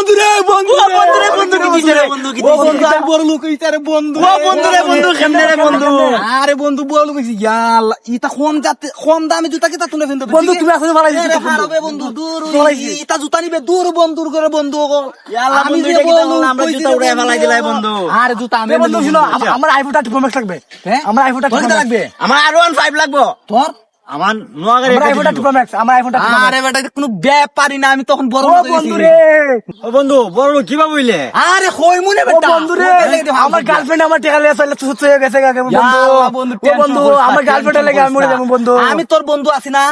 বন্ধু রে বন্ধু বড় লোক ইতারে বন্ধু কেমনে রে বন্ধু? আরে বন্ধু বড় লোক ইতা কম দামে জুতা কিতা তুলে ফেলতে বন্ধু তুমি আসলে ভালো হারাবে বন্ধু দূর ইতা জুতা নিবে দূর বন্ধুর করে বন্ধু আমি যে আমরা জুতা উড়াই ফেলাই দিলাই বন্ধু। আরে জুতা আমি বন্ধু শুনো, আমার আইফোন 30 প্রো ম্যাক্স লাগবে। হ্যাঁ? আমার আইফোন 30 কত লাগবে? আমার R15 লাগবে। তোর আমার নোয়াগাড়ি আমার আইফোন 30 প্রো ম্যাক্স, আমার আইফোন 30 প্রো আরে বেটা কোনো ব্যাপারই না, আমি তখন বড় ও বন্ধু রে ও বন্ধু বড় লোক কিবা বইলে? আরে কই মনে ও বেটা বন্ধু রে, আমার গার্লফ্রেন্ড আমার টাকা লিয়ে চলে সুস্থ হয়ে গেছে কাকে বন্ধু। ও বন্ধু আমার গার্লফ্রেন্ড লাগে আমি মরে যাব বন্ধু। আমি তোর বন্ধু আছি না,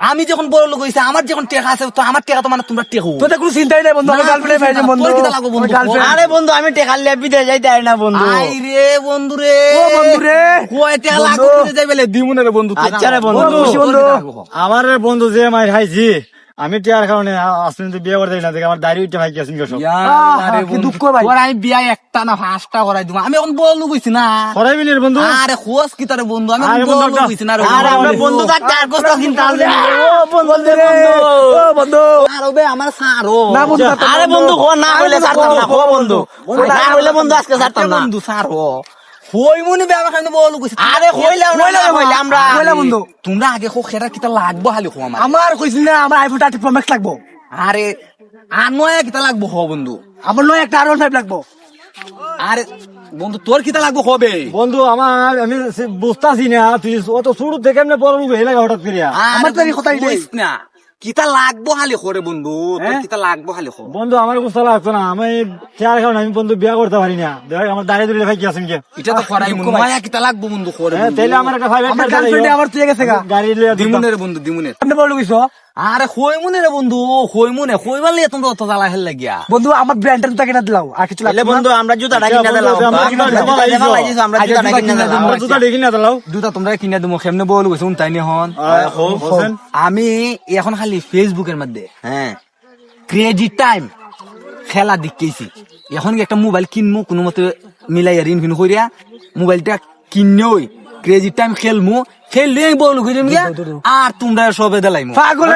আমি যখন বড় লোক হইছে আমার যখন টাকা আছে তো আমার টাকা তো মানে তোমরা টেকো তোদের কোনো চিন্তাই নাই বন্ধু, আমার গার্লফ্রেন্ড পাই বন্ধু। তোর কিটা লাগবো বন্ধু? আরে বন্ধু আমি টাকা লিয়ে বিদেশ যাইতে আই না বন্ধু। আই রে বন্ধু রে, ও বন্ধু রে, কয় টাকা লাগবে তুই যাই বলে দিমুনে রে বন্ধু। আচ্ছা রে বন্ধু, খুশি বন্ধু। আমার বন্ধু যে মাই খাইছি আমি টিয়ার কারণে আসলে তো বিয়ে করতে না দেখে আমার দাড়ি উঠে ভাই গেছেন সব আরে কি বন্ধু দুঃখ ভাই। তোর আমি বিয়া একটা না 5টা করাই দিব, আমি এখন বড় লোক হইছি না। করাইবি নি রে বন্ধু? আরে খোঁজ কি তারে বন্ধু, আমি আরে এখন বড় বন্ধু লোক হইছি না রে আরে আমরা বন্ধু থাকতে আর কষ্ট চিন্তা হবে না। ও বন্ধু রে, ও বন্ধু আরো বে আমার সারো না বন্ধু, আরে বন্ধু ও না হইলে ছাড়তাম না, ও বন্ধু না হইলে বন্ধু আজকে ছাড়তাম না। বন্ধু সারো হই মনে বে আমার কাছে বড় লোক হইছি। আরে হইলে আমরা হইলে বন্ধু। তোমরা আগে খো খেরা কিতা লাগবো হালি খো আমার। আমার কইছিস না আমার আইফোন 30 প্রো ম্যাক্স লাগবো। আরে আর নয়া কিতা লাগবো হ বন্ধু। আমার নয় একটা R15 লাগবো। আরে বন্ধু তোর কিতা লাগবো হবে? বন্ধু আমার আমি বুঝতাছি না তুই অত শুরু থেকে এমনি বড় লোক হয়ে লাগে হঠাৎ করিয়া। আমার তো এই কথাই নেই। কইস না কিতা লাগবো হালি খো রে বন্ধু, তোর হ্যাঁ? কিতা লাগবো হালি খো। বন্ধু আমার গুছা লাগতো না, আমি টিয়ার কারণে আমি বন্ধু বিয়ে করতে পারি না, দেখ আমার দাড়ি ধরে ভাই কি আছেন কে? এটা তো করাই মন নয়া কিতা লাগবো বন্ধু খো রে হ্যাঁ বন্ধু। তাইলে আমার একটা ভাই আমার গার্লফ্রেন্ড আমার তুই গেছে গা। গাড়ি লিয়ে দিমুনে রে বন্ধু দিমুনে। আপনি বড় কইছো আরে কই মনে রে বন্ধু, কই মনে কই বললে তোমরা অত জ্বালা হেল লাগিয়া। বন্ধু আমার ব্র্যান্ডের জুতা কিনা দিলাও আর কিছু লাগবে তাইলে বন্ধু আমরা জুতাটা কিনা দিলাম, আমরা জুতা দেখি না দিলাও। দুটা তোমরা কিনা দিমু কেমনে বল গেছ তাই নি হন। আমি এখন খালি ফেসবুকের মধ্যে হ্যাঁ ক্রেডিট টাইম খেলা দেখতেছি। এখন কি একটা মোবাইল কিনমু কোনো মতে মিলাই ঋণ ফিন করিয়া মোবাইলটা কিননই ক্রেডিট টাইম খেলমু, খেললে বল গেছিম গিয়া আর তোমরা সবে দেলাইমু পাগল